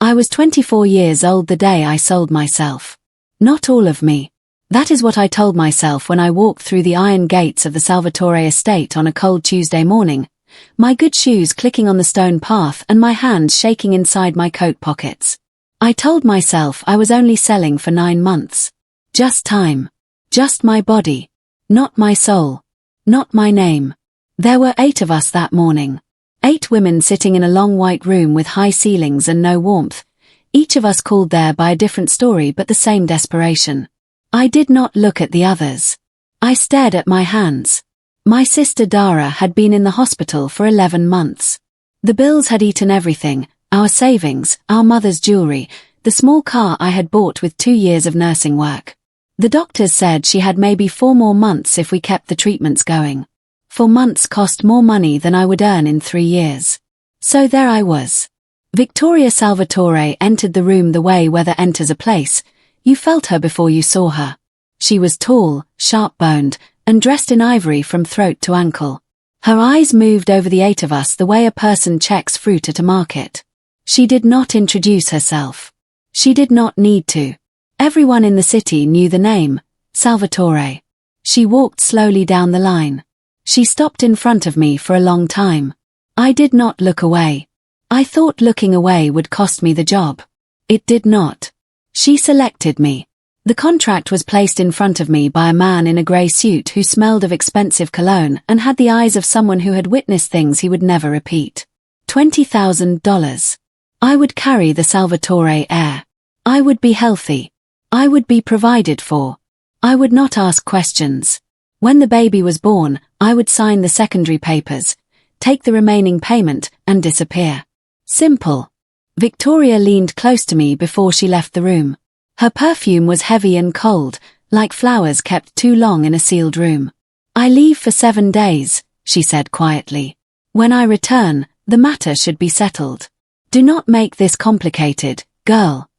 I was 24 years old the day I sold myself. Not all of me. That is what I told myself when I walked through the iron gates of the Salvatore estate on a cold Tuesday morning, my good shoes clicking on the stone path and my hands shaking inside my coat pockets. I told myself I was only selling for 9 months. Just time. Just my body. Not my soul. Not my name. There were 8 of us that morning. 8 women sitting in a long white room with high ceilings and no warmth, each of us called there by a different story but the same desperation. I did not look at the others. I stared at my hands. My sister Dara had been in the hospital for 11 months. The bills had eaten everything, our savings, our mother's jewelry, the small car I had bought with 2 years of nursing work. The doctors said she had maybe 4 more months if we kept the treatments going. 4 months cost more money than I would earn in 3 years. So there I was. Victoria Salvatore entered the room the way weather enters a place. You felt her before you saw her. She was tall, sharp-boned, and dressed in ivory from throat to ankle. Her eyes moved over the 8 of us the way a person checks fruit at a market. She did not introduce herself. She did not need to. Everyone in the city knew the name, Salvatore. She walked slowly down the line. She stopped in front of me for a long time. I did not look away. I thought looking away would cost me the job. It did not. She selected me. The contract was placed in front of me by a man in a grey suit who smelled of expensive cologne and had the eyes of someone who had witnessed things he would never repeat. $20,000. I would carry the Salvatore air. I would be healthy. I would be provided for. I would not ask questions. When the baby was born, I would sign the secondary papers, take the remaining payment, and disappear. Simple. Victoria leaned close to me before she left the room. Her perfume was heavy and cold, like flowers kept too long in a sealed room. I leave for 7 days, she said quietly. When I return, the matter should be settled. Do not make this complicated, girl.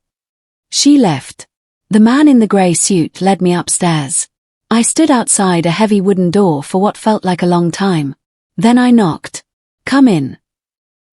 She left. The man in the grey suit led me upstairs. I stood outside a heavy wooden door for what felt like a long time. Then I knocked. Come in.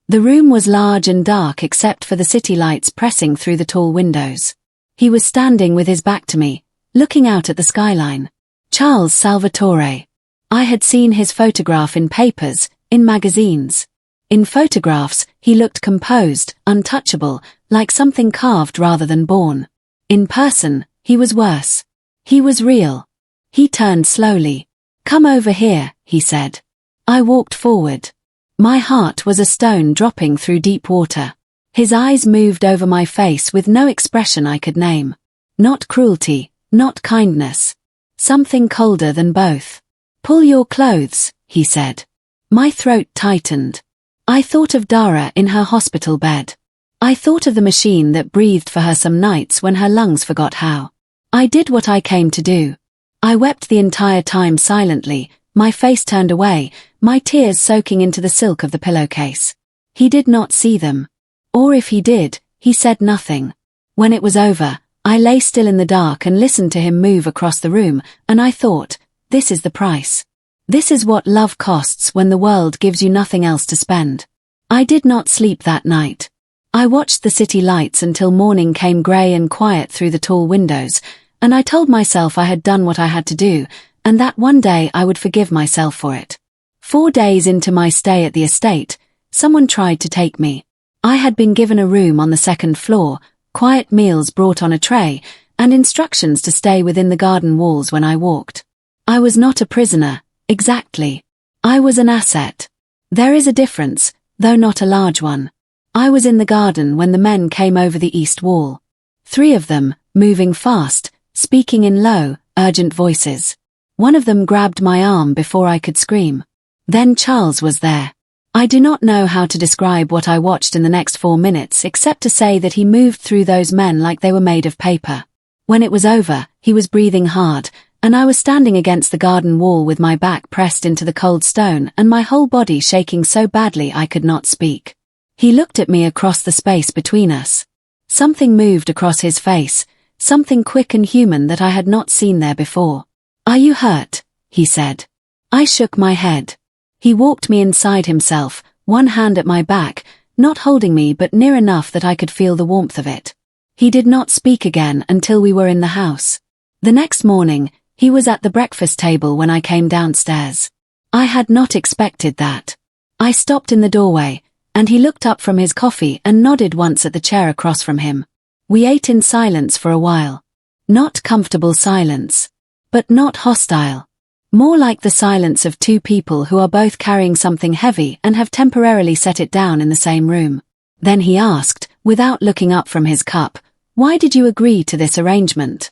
The room was large and dark except for the city lights pressing through the tall windows. He was standing with his back to me, looking out at the skyline. Charles Salvatore. I had seen his photograph in papers, in magazines. In photographs, he looked composed, untouchable, like something carved rather than born. In person, he was worse. He was real. He turned slowly. Come over here, he said. I walked forward. My heart was a stone dropping through deep water. His eyes moved over my face with no expression I could name. Not cruelty, not kindness. Something colder than both. Pull your clothes, he said. My throat tightened. I thought of Dara in her hospital bed. I thought of the machine that breathed for her some nights when her lungs forgot how. I did what I came to do. I wept the entire time silently, my face turned away, my tears soaking into the silk of the pillowcase. He did not see them. Or if he did, he said nothing. When it was over, I lay still in the dark and listened to him move across the room, and I thought, this is the price. This is what love costs when the world gives you nothing else to spend. I did not sleep that night. I watched the city lights until morning came grey and quiet through the tall windows, and I told myself I had done what I had to do, and that one day I would forgive myself for it. 4 days into my stay at the estate, someone tried to take me. I had been given a room on the 2nd floor, quiet meals brought on a tray, and instructions to stay within the garden walls when I walked. I was not a prisoner, exactly. I was an asset. There is a difference, though not a large one. I was in the garden when the men came over the east wall. 3 of them, moving fast, speaking in low, urgent voices. One of them grabbed my arm before I could scream. Then Charles was there. I do not know how to describe what I watched in the next 4 minutes except to say that he moved through those men like they were made of paper. When it was over, he was breathing hard, and I was standing against the garden wall with my back pressed into the cold stone and my whole body shaking so badly I could not speak. He looked at me across the space between us. Something moved across his face, something quick and human that I had not seen there before. Are you hurt? He said. I shook my head. He walked me inside himself, one hand at my back, not holding me but near enough that I could feel the warmth of it. He did not speak again until we were in the house. The next morning, he was at the breakfast table when I came downstairs. I had not expected that. I stopped in the doorway, and he looked up from his coffee and nodded once at the chair across from him. We ate in silence for a while. Not comfortable silence, but not hostile. More like the silence of two people who are both carrying something heavy and have temporarily set it down in the same room. Then he asked, without looking up from his cup, "Why did you agree to this arrangement?"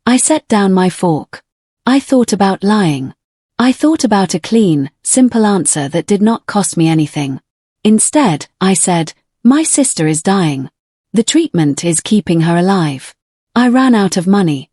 I set down my fork. I thought about lying. I thought about a clean, simple answer that did not cost me anything. Instead, I said, "My sister is dying. The treatment is keeping her alive. I ran out of money."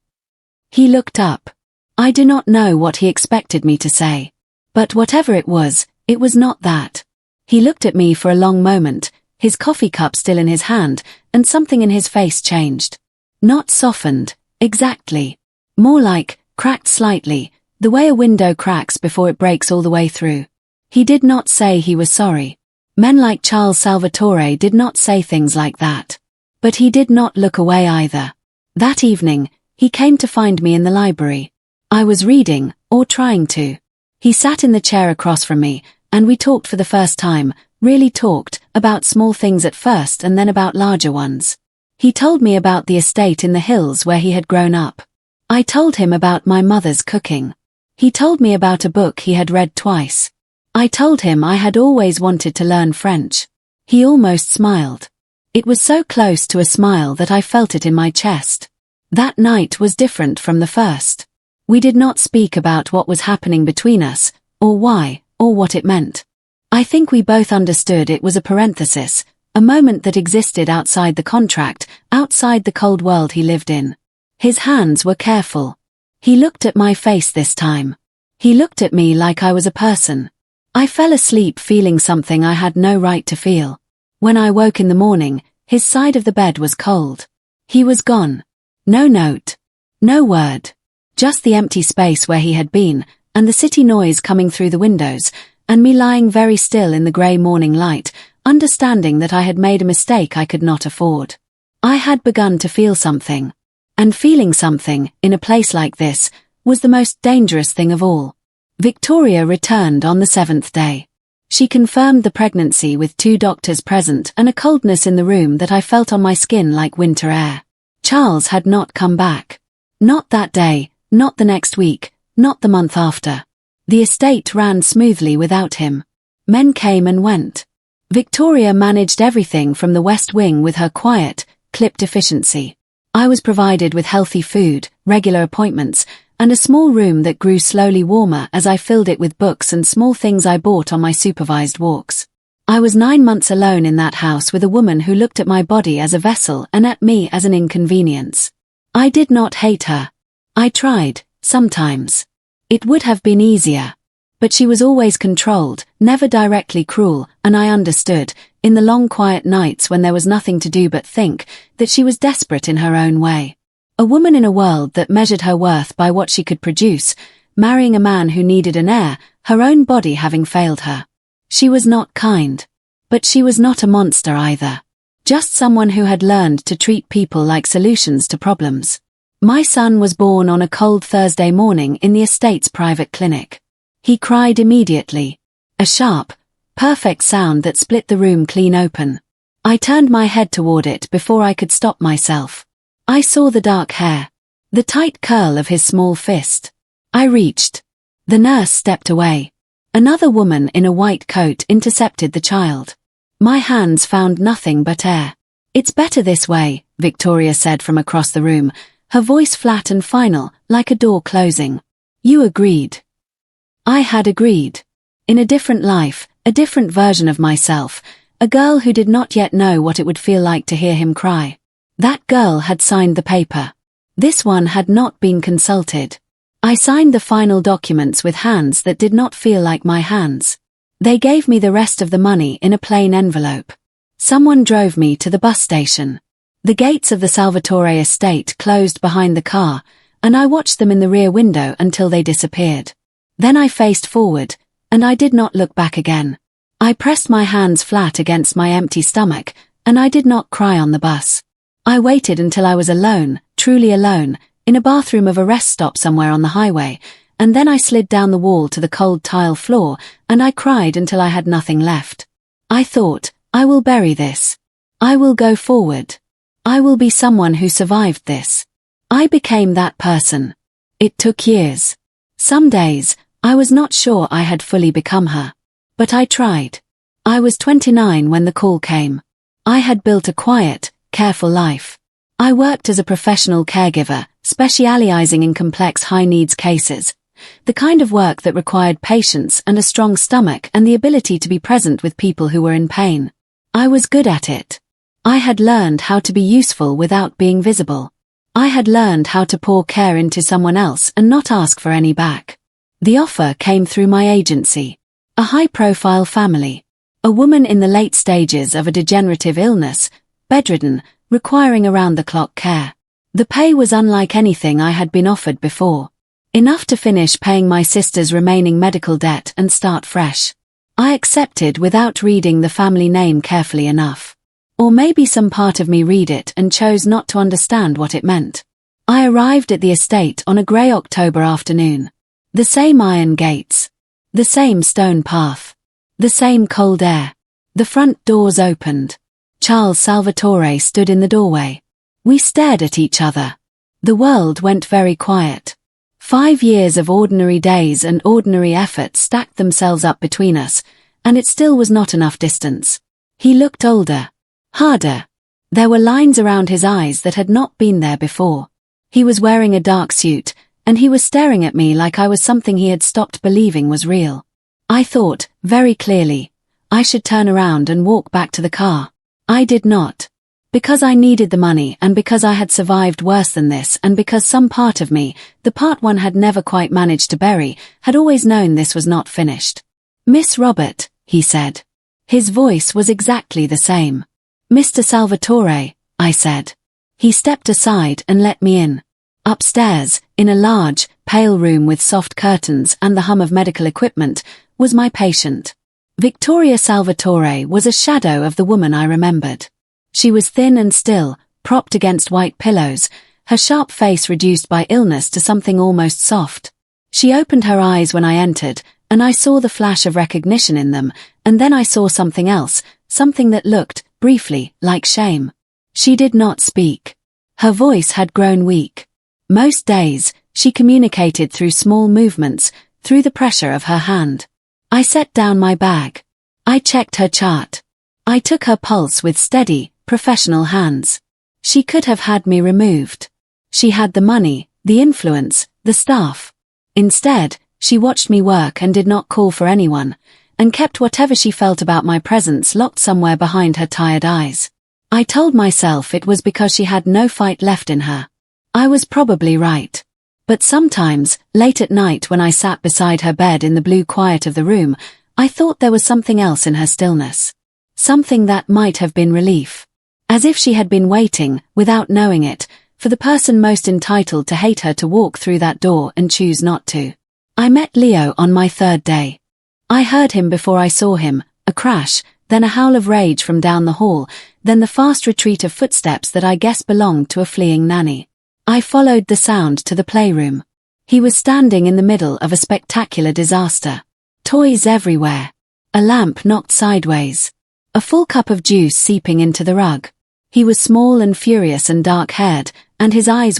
He looked up. I do not know what he expected me to say. But whatever it was not that. He looked at me for a long moment, his coffee cup still in his hand, and something in his face changed. Not softened, exactly. More like, cracked slightly, the way a window cracks before it breaks all the way through. He did not say he was sorry. Men like Charles Salvatore did not say things like that. But he did not look away either. That evening, he came to find me in the library. I was reading, or trying to. He sat in the chair across from me, and we talked for the first time, really talked, about small things at first and then about larger ones. He told me about the estate in the hills where he had grown up. I told him about my mother's cooking. He told me about a book he had read twice. I told him I had always wanted to learn French. He almost smiled. It was so close to a smile that I felt it in my chest. That night was different from the first. We did not speak about what was happening between us, or why, or what it meant. I think we both understood it was a parenthesis, a moment that existed outside the contract, outside the cold world he lived in. His hands were careful. He looked at my face this time. He looked at me like I was a person. I fell asleep feeling something I had no right to feel. When I woke in the morning, his side of the bed was cold. He was gone. No note. No word. Just the empty space where he had been, and the city noise coming through the windows, and me lying very still in the grey morning light, understanding that I had made a mistake I could not afford. I had begun to feel something. And feeling something, in a place like this, was the most dangerous thing of all. Victoria returned on the 7th day. She confirmed the pregnancy with 2 doctors present and a coldness in the room that I felt on my skin like winter air. Charles had not come back. Not that day. Not the next week, not the month after. The estate ran smoothly without him. Men came and went. Victoria managed everything from the West Wing with her quiet, clipped efficiency. I was provided with healthy food, regular appointments, and a small room that grew slowly warmer as I filled it with books and small things I bought on my supervised walks. I was 9 months alone in that house with a woman who looked at my body as a vessel and at me as an inconvenience. I did not hate her. I tried, sometimes. It would have been easier. But she was always controlled, never directly cruel, and I understood, in the long quiet nights when there was nothing to do but think, that she was desperate in her own way. A woman in a world that measured her worth by what she could produce, marrying a man who needed an heir, her own body having failed her. She was not kind. But she was not a monster either. Just someone who had learned to treat people like solutions to problems. My son was born on a cold Thursday morning in the estate's private clinic. He cried immediately. A sharp, perfect sound that split the room clean open. I turned my head toward it before I could stop myself. I saw the dark hair. The tight curl of his small fist. I reached. The nurse stepped away. Another woman in a white coat intercepted the child. My hands found nothing but air. "It's better this way," Victoria said from across the room, her voice flat and final, like a door closing. "You agreed." I had agreed. In a different life, a different version of myself, a girl who did not yet know what it would feel like to hear him cry. That girl had signed the paper. This one had not been consulted. I signed the final documents with hands that did not feel like my hands. They gave me the rest of the money in a plain envelope. Someone drove me to the bus station. The gates of the Salvatore estate closed behind the car, and I watched them in the rear window until they disappeared. Then I faced forward, and I did not look back again. I pressed my hands flat against my empty stomach, and I did not cry on the bus. I waited until I was alone, truly alone, in a bathroom of a rest stop somewhere on the highway, and then I slid down the wall to the cold tile floor, and I cried until I had nothing left. I thought, I will bury this. I will go forward. I will be someone who survived this. I became that person. It took years. Some days, I was not sure I had fully become her. But I tried. I was 29 when the call came. I had built a quiet, careful life. I worked as a professional caregiver, specializing in complex high-needs cases. The kind of work that required patience and a strong stomach and the ability to be present with people who were in pain. I was good at it. I had learned how to be useful without being visible. I had learned how to pour care into someone else and not ask for any back. The offer came through my agency. A high-profile family. A woman in the late stages of a degenerative illness, bedridden, requiring around-the-clock care. The pay was unlike anything I had been offered before. Enough to finish paying my sister's remaining medical debt and start fresh. I accepted without reading the family name carefully enough. Or maybe some part of me read it and chose not to understand what it meant. I arrived at the estate on a grey October afternoon. The same iron gates. The same stone path. The same cold air. The front doors opened. Charles Salvatore stood in the doorway. We stared at each other. The world went very quiet. 5 years of ordinary days and ordinary effort stacked themselves up between us, and it still was not enough distance. He looked older. Harder. There were lines around his eyes that had not been there before. He was wearing a dark suit, and he was staring at me like I was something he had stopped believing was real. I thought, very clearly, I should turn around and walk back to the car. I did not. Because I needed the money and because I had survived worse than this and because some part of me, the part one had never quite managed to bury, had always known this was not finished. Miss Robert, he said. His voice was exactly the same. Mr. Salvatore, I said. He stepped aside and let me in. Upstairs, in a large, pale room with soft curtains and the hum of medical equipment, was my patient. Victoria Salvatore was a shadow of the woman I remembered. She was thin and still, propped against white pillows, her sharp face reduced by illness to something almost soft. She opened her eyes when I entered, and I saw the flash of recognition in them, and then I saw something else, something that looked, briefly, like shame. She did not speak. Her voice had grown weak. Most days, she communicated through small movements, through the pressure of her hand. I set down my bag. I checked her chart. I took her pulse with steady, professional hands. She could have had me removed. She had the money, the influence, the staff. Instead, she watched me work and did not call for anyone, and kept whatever she felt about my presence locked somewhere behind her tired eyes. I told myself it was because she had no fight left in her. I was probably right. But sometimes, late at night when I sat beside her bed in the blue quiet of the room, I thought there was something else in her stillness. Something that might have been relief. As if she had been waiting, without knowing it, for the person most entitled to hate her to walk through that door and choose not to. I met Leo on my 3rd day. I heard him before I saw him, a crash, then a howl of rage from down the hall, then the fast retreat of footsteps that I guessed belonged to a fleeing nanny. I followed the sound to the playroom. He was standing in the middle of a spectacular disaster. Toys everywhere. A lamp knocked sideways. A full cup of juice seeping into the rug. He was small and furious and dark-haired, and his eyes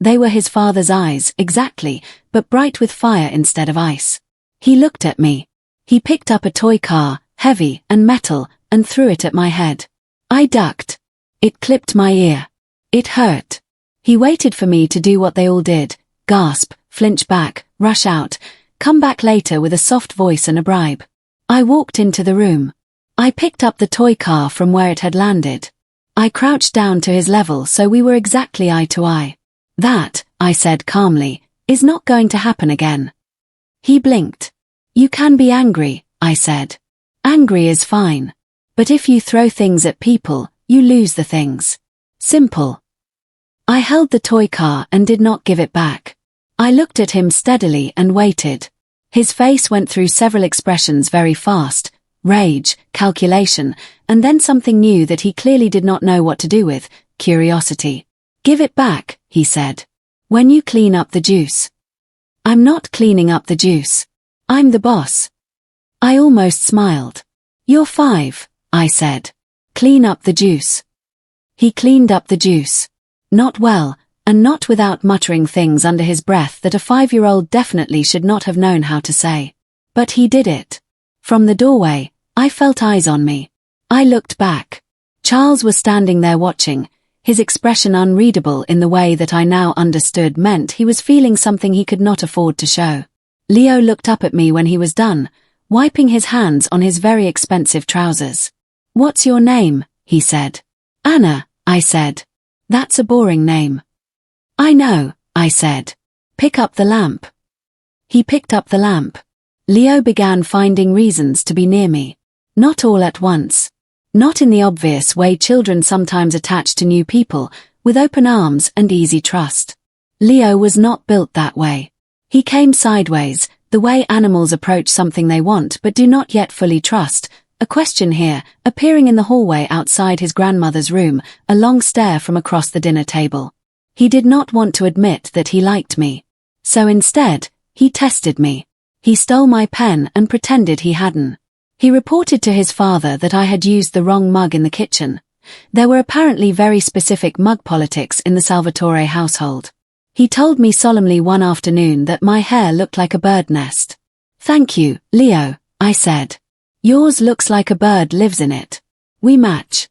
they were his father's eyes, exactly, but bright with fire instead of ice. He looked at me. He picked up a toy car, heavy and metal, and threw it at my head. I ducked. It clipped my ear. It hurt. He waited for me to do what they all did, gasp, flinch back, rush out, come back later with a soft voice and a bribe. I walked into the room. I picked up the toy car from where it had landed. I crouched down to his level so we were exactly eye to eye. That, I said calmly, is not going to happen again. He blinked. You can be angry, I said. Angry is fine. But if you throw things at people, you lose the things. Simple. I held the toy car and did not give it back. I looked at him steadily and waited. His face went through several expressions very fast, rage, calculation, and then something new that he clearly did not know what to do with, curiosity. "Give it back," he said. "When you clean up the juice." "I'm not cleaning up the juice. I'm the boss." I almost smiled. "You're 5, I said. "Clean up the juice." He cleaned up the juice. Not well, and not without muttering things under his breath that a 5-year-old definitely should not have known how to say. But he did it. From the doorway, I felt eyes on me. I looked back. Charles was standing there watching, his expression unreadable in the way that I now understood meant he was feeling something he could not afford to show. Leo looked up at me when he was done, wiping his hands on his very expensive trousers. "What's your name?" he said. "Anna," I said. "That's a boring name." "I know," I said. "Pick up the lamp." He picked up the lamp. Leo began finding reasons to be near me. Not all at once. Not in the obvious way children sometimes attach to new people, with open arms and easy trust. Leo was not built that way. He came sideways, the way animals approach something they want but do not yet fully trust. A question here, appearing in the hallway outside his grandmother's room, a long stare from across the dinner table. He did not want to admit that he liked me. So instead, he tested me. He stole my pen and pretended he hadn't. He reported to his father that I had used the wrong mug in the kitchen. There were apparently very specific mug politics in the Salvatore household. He told me solemnly one afternoon that my hair looked like a bird nest. "Thank you, Leo," I said. "Yours looks like a bird lives in it. We match."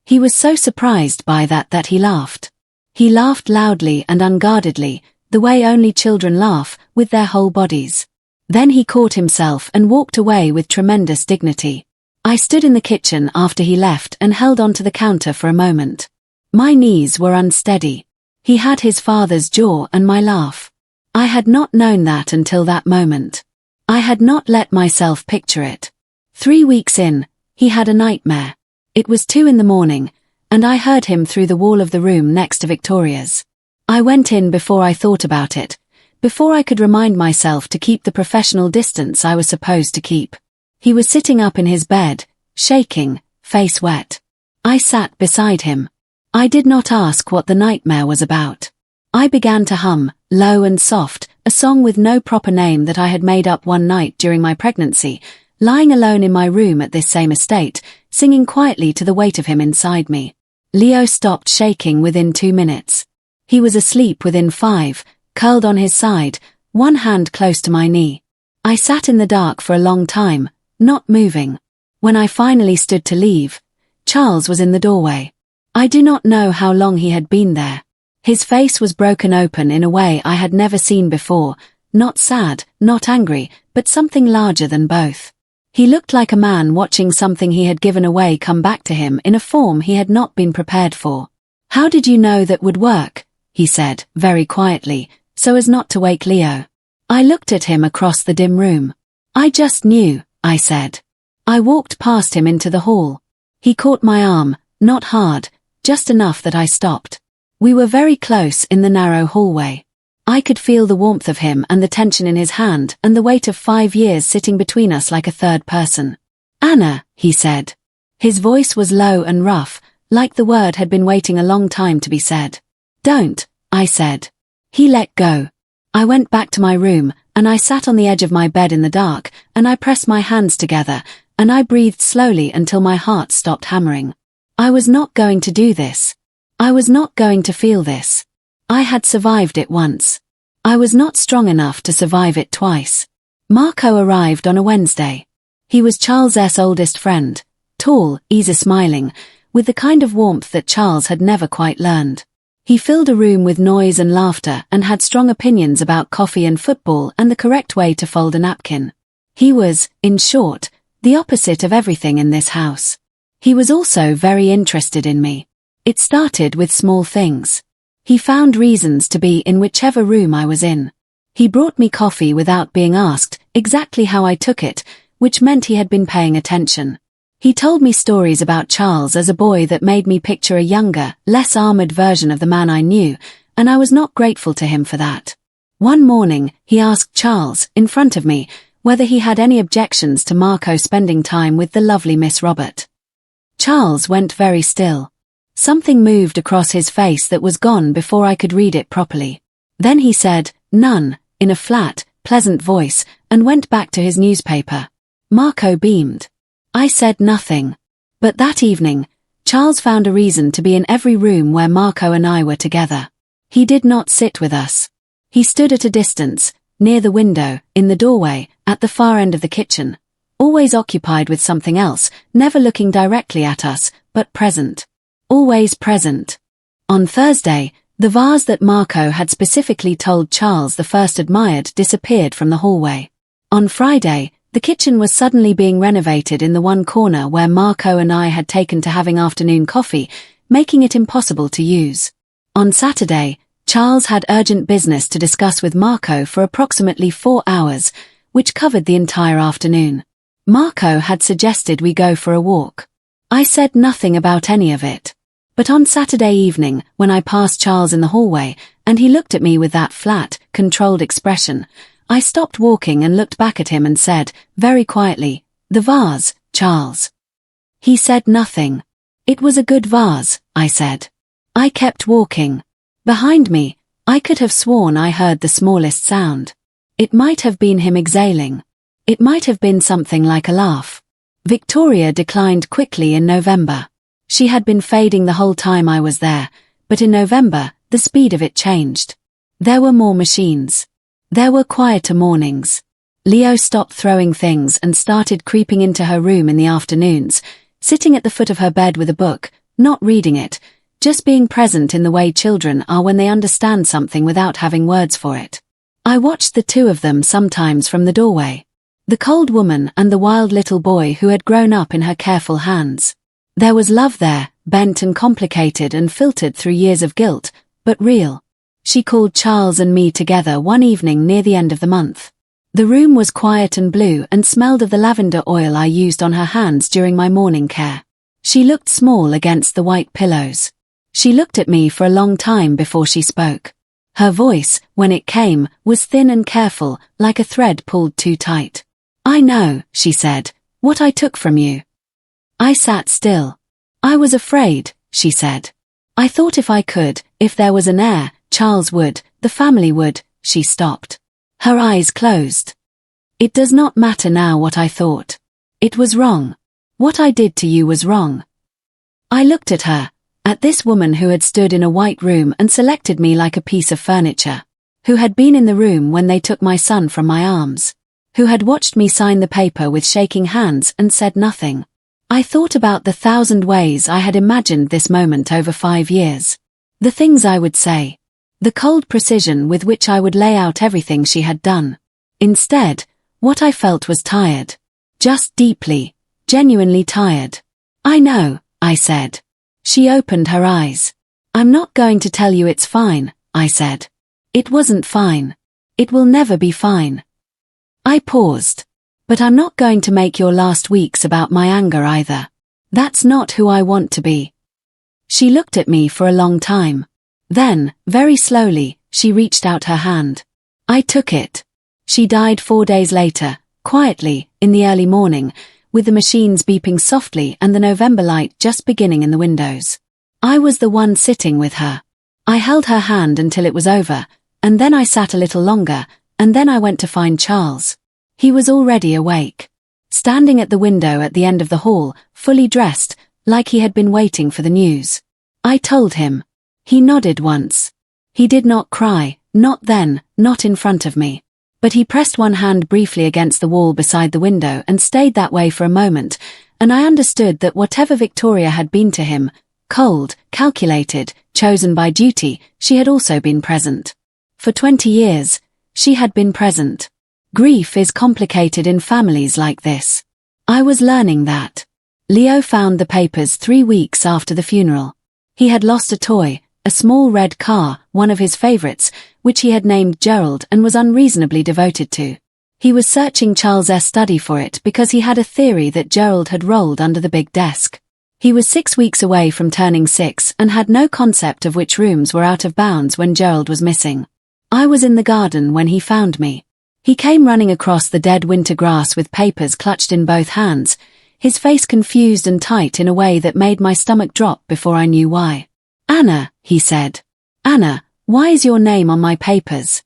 He was so surprised by that he laughed. He laughed loudly and unguardedly, the way only children laugh, with their whole bodies. Then he caught himself and walked away with tremendous dignity. I stood in the kitchen after he left and held onto the counter for a moment. My knees were unsteady. He had his father's jaw and my laugh. I had not known that until that moment. I had not let myself picture it. 3 weeks in, he had a nightmare. It was 2 a.m, and I heard him through the wall of the room next to Victoria's. I went in before I thought about it, before I could remind myself to keep the professional distance I was supposed to keep. He was sitting up in his bed, shaking, face wet. I sat beside him. I did not ask what the nightmare was about. I began to hum, low and soft, a song with no proper name that I had made up one night during my pregnancy, lying alone in my room at this same estate, singing quietly to the weight of him inside me. Leo stopped shaking within 2 minutes. He was asleep within 5, curled on his side, one hand close to my knee. I sat in the dark for a long time, not moving. When I finally stood to leave, Charles was in the doorway. I do not know how long he had been there. His face was broken open in a way I had never seen before, not sad, not angry, but something larger than both. He looked like a man watching something he had given away come back to him in a form he had not been prepared for. "How did you know that would work?" he said, very quietly, so as not to wake Leo. I looked at him across the dim room. "I just knew," I said. I walked past him into the hall. He caught my arm, not hard, just enough that I stopped. We were very close in the narrow hallway. I could feel the warmth of him and the tension in his hand and the weight of 5 years sitting between us like a third person. "Anna," he said. His voice was low and rough, like the word had been waiting a long time to be said. "Don't," I said. He let go. I went back to my room, and I sat on the edge of my bed in the dark, and I pressed my hands together, and I breathed slowly until my heart stopped hammering. I was not going to do this. I was not going to feel this. I had survived it once. I was not strong enough to survive it twice. Marco arrived on a Wednesday. He was Charles's oldest friend, tall, easy-smiling, with the kind of warmth that Charles had never quite learned. He filled a room with noise and laughter and had strong opinions about coffee and football and the correct way to fold a napkin. He was, in short, the opposite of everything in this house. He was also very interested in me. It started with small things. He found reasons to be in whichever room I was in. He brought me coffee without being asked exactly how I took it, which meant he had been paying attention. He told me stories about Charles as a boy that made me picture a younger, less armored version of the man I knew, and I was not grateful to him for that. One morning, he asked Charles, in front of me, whether he had any objections to Marco spending time with the lovely Miss Robert. Charles went very still. Something moved across his face that was gone before I could read it properly. Then he said, "None," in a flat, pleasant voice, and went back to his newspaper. Marco beamed. I said nothing. But that evening, Charles found a reason to be in every room where Marco and I were together. He did not sit with us. He stood at a distance, near the window, in the doorway, at the far end of the kitchen, always occupied with something else, never looking directly at us, but present. Always present. On Thursday, the vase that Marco had specifically told Charles the first admired disappeared from the hallway. On Friday, the kitchen was suddenly being renovated in the one corner where Marco and I had taken to having afternoon coffee, making it impossible to use. On Saturday, Charles had urgent business to discuss with Marco for approximately 4 hours, which covered the entire afternoon. Marco had suggested we go for a walk. I said nothing about any of it. But on Saturday evening, when I passed Charles in the hallway, and he looked at me with that flat, controlled expression, I stopped walking and looked back at him and said, very quietly, "The vase, Charles." He said nothing. "It was a good vase," I said. I kept walking. Behind me, I could have sworn I heard the smallest sound. It might have been him exhaling. It might have been something like a laugh. Victoria declined quickly in November. She had been fading the whole time I was there, but in November, the speed of it changed. There were more machines. There were quieter mornings. Leo stopped throwing things and started creeping into her room in the afternoons, sitting at the foot of her bed with a book, not reading it, just being present in the way children are when they understand something without having words for it. I watched the two of them sometimes from the doorway. The cold woman and the wild little boy who had grown up in her careful hands. There was love there, bent and complicated and filtered through years of guilt, but real. She called Charles and me together one evening near the end of the month. The room was quiet and blue and smelled of the lavender oil I used on her hands during my morning care. She looked small against the white pillows. She looked at me for a long time before she spoke. Her voice, when it came, was thin and careful, like a thread pulled too tight. "I know," she said, "what I took from you." I sat still. "I was afraid," she said. "I thought if I could, if there was an heir, Charles would, the family would." She stopped. Her eyes closed. "It does not matter now what I thought. It was wrong. What I did to you was wrong." I looked at her, at this woman who had stood in a white room and selected me like a piece of furniture, who had been in the room when they took my son from my arms, who had watched me sign the paper with shaking hands and said nothing. I thought about the 1,000 ways I had imagined this moment over 5 years. The things I would say. The cold precision with which I would lay out everything she had done. Instead, what I felt was tired. Just deeply, genuinely tired. "I know," I said. She opened her eyes. "I'm not going to tell you it's fine," I said. "It wasn't fine. It will never be fine." I paused. "But I'm not going to make your last weeks about my anger either. That's not who I want to be." She looked at me for a long time. Then, very slowly, she reached out her hand. I took it. She died 4 days later, quietly, in the early morning, with the machines beeping softly and the November light just beginning in the windows. I was the one sitting with her. I held her hand until it was over, and then I sat a little longer, and then I went to find Charles. He was already awake. Standing at the window at the end of the hall, fully dressed, like he had been waiting for the news. I told him. He nodded once. He did not cry, not then, not in front of me. But he pressed one hand briefly against the wall beside the window and stayed that way for a moment, and I understood that whatever Victoria had been to him, cold, calculated, chosen by duty, she had also been present. For 20 years, she had been present. Grief is complicated in families like this. I was learning that. Leo found the papers 3 weeks after the funeral. He had lost a toy, a small red car, one of his favorites, which he had named Gerald and was unreasonably devoted to. He was searching Charles' study for it because he had a theory that Gerald had rolled under the big desk. He was 6 weeks away from turning 6 and had no concept of which rooms were out of bounds when Gerald was missing. I was in the garden when he found me. He came running across the dead winter grass with papers clutched in both hands, his face confused and tight in a way that made my stomach drop before I knew why. "Anna," he said. "Anna, why is your name on my papers?"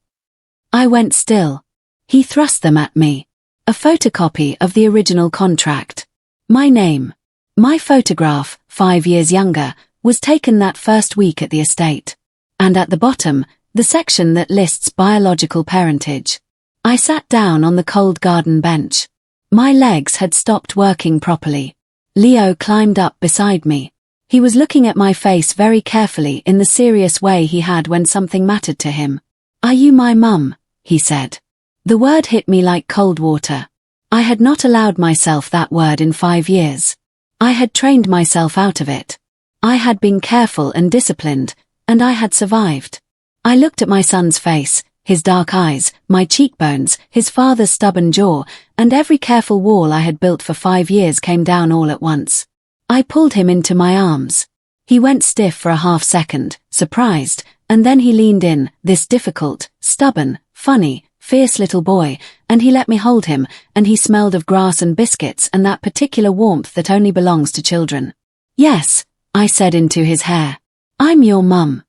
I went still. He thrust them at me. A photocopy of the original contract. My name. My photograph, 5 years younger, was taken that first week at the estate. And at the bottom, the section that lists biological parentage. I sat down on the cold garden bench. My legs had stopped working properly. Leo climbed up beside me. He was looking at my face very carefully in the serious way he had when something mattered to him. "Are you my mum?" he said. The word hit me like cold water. I had not allowed myself that word in 5 years. I had trained myself out of it. I had been careful and disciplined, and I had survived. I looked at my son's face, his dark eyes, my cheekbones, his father's stubborn jaw, and every careful wall I had built for 5 years came down all at once. I pulled him into my arms. He went stiff for a half second, surprised, and then he leaned in, this difficult, stubborn, funny, fierce little boy, and he let me hold him, and he smelled of grass and biscuits and that particular warmth that only belongs to children. "Yes," I said into his hair. "I'm your mum."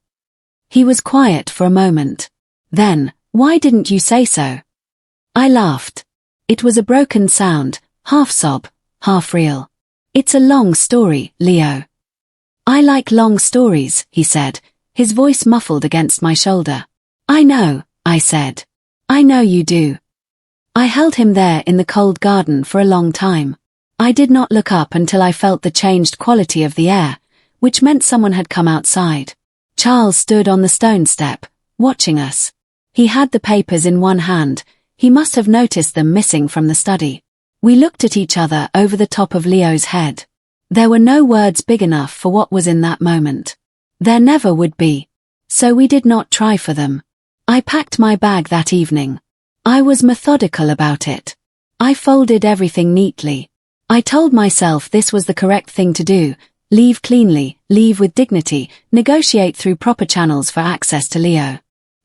He was quiet for a moment. Then, "Why didn't you say so?" I laughed. It was a broken sound, half sob, half real. "It's a long story, Leo." "I like long stories," he said, his voice muffled against my shoulder. "I know," I said. "I know you do." I held him there in the cold garden for a long time. I did not look up until I felt the changed quality of the air, which meant someone had come outside. Charles stood on the stone step, watching us. He had the papers in one hand. He must have noticed them missing from the study. We looked at each other over the top of Leo's head. There were no words big enough for what was in that moment. There never would be. So we did not try for them. I packed my bag that evening. I was methodical about it. I folded everything neatly. I told myself this was the correct thing to do: leave cleanly, leave with dignity, negotiate through proper channels for access to Leo.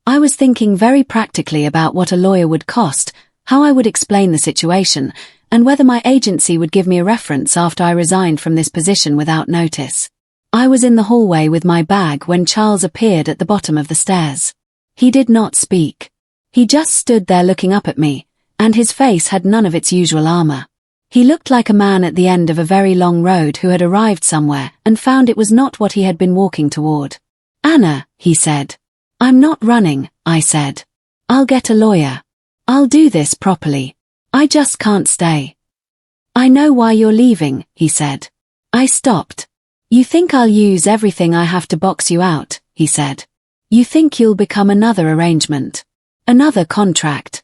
I was thinking very practically about what a lawyer would cost, how I would explain the situation, and whether my agency would give me a reference after I resigned from this position without notice. I was in the hallway with my bag when Charles appeared at the bottom of the stairs. He did not speak. He just stood there looking up at me, and his face had none of its usual armor. He looked like a man at the end of a very long road who had arrived somewhere and found it was not what he had been walking toward. "Anna," he said. "I'm not running," I said. "I'll get a lawyer. I'll do this properly. I just can't stay." "I know why you're leaving," he said. I stopped. "You think I'll use everything I have to box you out," he said. "You think you'll become another arrangement. Another contract."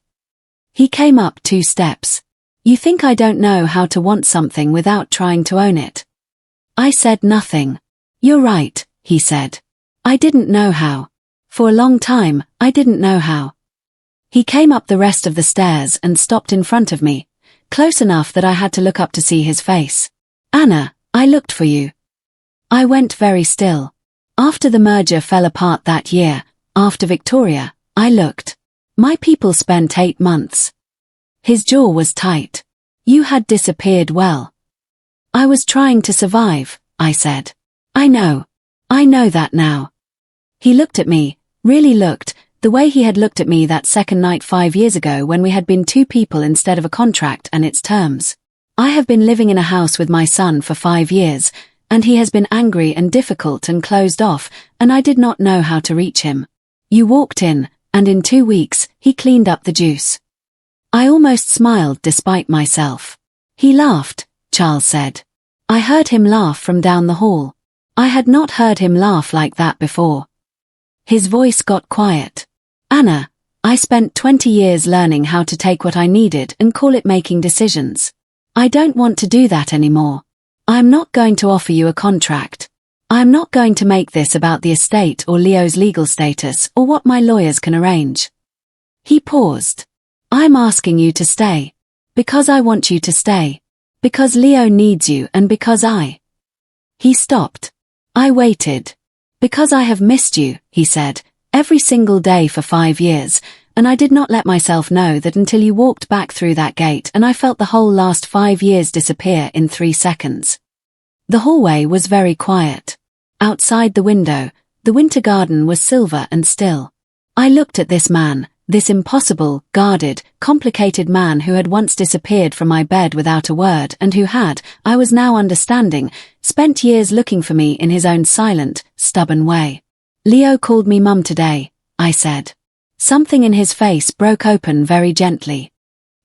He came up 2 steps. "You think I don't know how to want something without trying to own it?" I said nothing. "You're right," he said. "I didn't know how. For a long time, I didn't know how." He came up the rest of the stairs and stopped in front of me, close enough that I had to look up to see his face. "Anna, I looked for you." I went very still. After the merger fell apart that year, after Victoria, I looked. My people spent 8 months. His jaw was tight. "You had disappeared well." "I was trying to survive," I said. I know that now." He looked at me, really looked, the way he had looked at me that second night 5 years ago when we had been 2 people instead of a contract and its terms. I have been living in a house with my son for 5 years, and he has been angry and difficult and closed off, and I did not know how to reach him. You walked in, and in 2 weeks, he cleaned up the juice. I almost smiled despite myself. "He laughed," Charles said. I heard him laugh from down the hall. I had not heard him laugh like that before. His voice got quiet. "Anna, I spent 20 years learning how to take what I needed and call it making decisions. I don't want to do that anymore. I'm not going to offer you a contract. I'm not going to make this about the estate or Leo's legal status or what my lawyers can arrange." He paused. "I'm asking you to stay. Because I want you to stay. Because Leo needs you and because I..." He stopped. I waited. "Because I have missed you," he said, Every single day for 5 years, and I did not let myself know that until you walked back through that gate and I felt the whole last 5 years disappear in 3 seconds. The hallway was very quiet. Outside the window, the winter garden was silver and still. I looked at this man, this impossible, guarded, complicated man who had once disappeared from my bed without a word and who had, I was now understanding, spent years looking for me in his own silent, stubborn way. Leo called me Mum today, I said. Something in his face broke open very gently.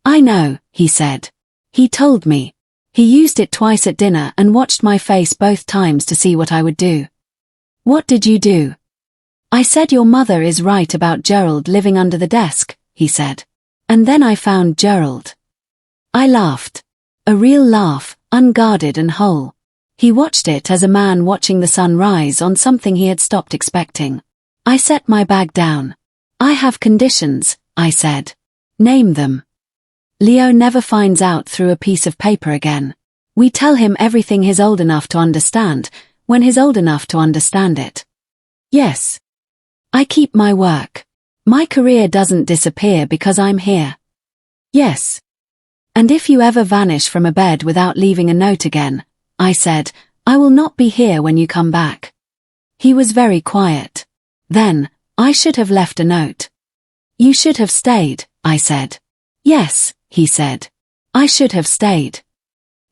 I know, he said. He told me. He used it twice at dinner and watched my face both times to see what I would do. What did you do? I said your mother is right about Gerald living under the desk, he said. And then I found Gerald. I laughed. A real laugh, unguarded and whole. He watched it as a man watching the sun rise on something he had stopped expecting. I set my bag down. I have conditions, I said. Name them. Leo never finds out through a piece of paper again. We tell him everything he's old enough to understand, when he's old enough to understand it. Yes. I keep my work. My career doesn't disappear because I'm here. Yes. And if you ever vanish from a bed without leaving a note again, I said, I will not be here when you come back. He was very quiet. Then, I should have left a note. You should have stayed, I said. Yes, he said. I should have stayed.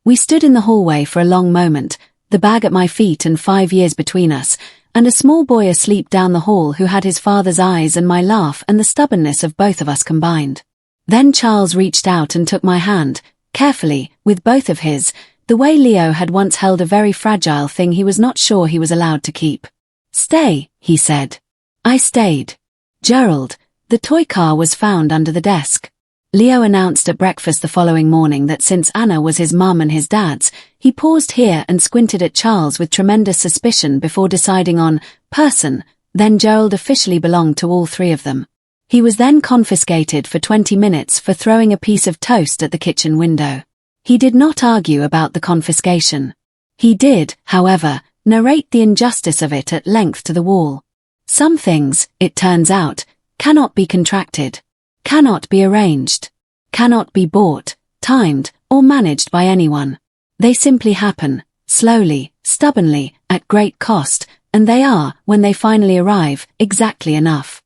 We stood in the hallway for a long moment, the bag at my feet and 5 years between us, and a small boy asleep down the hall who had his father's eyes and my laugh and the stubbornness of both of us combined. Then Charles reached out and took my hand, carefully, with both of his, the way Leo had once held a very fragile thing he was not sure he was allowed to keep. Stay, he said. I stayed. Gerald, the toy car was found under the desk. Leo announced at breakfast the following morning that since Anna was his mum and his dad's, he paused here and squinted at Charles with tremendous suspicion before deciding on person. Then Gerald officially belonged to all 3 of them. He was then confiscated for 20 minutes for throwing a piece of toast at the kitchen window. He did not argue about the confiscation. He did, however, narrate the injustice of it at length to the wall. Some things, it turns out, cannot be contracted, cannot be arranged, cannot be bought, timed, or managed by anyone. They simply happen, slowly, stubbornly, at great cost, and they are, when they finally arrive, exactly enough.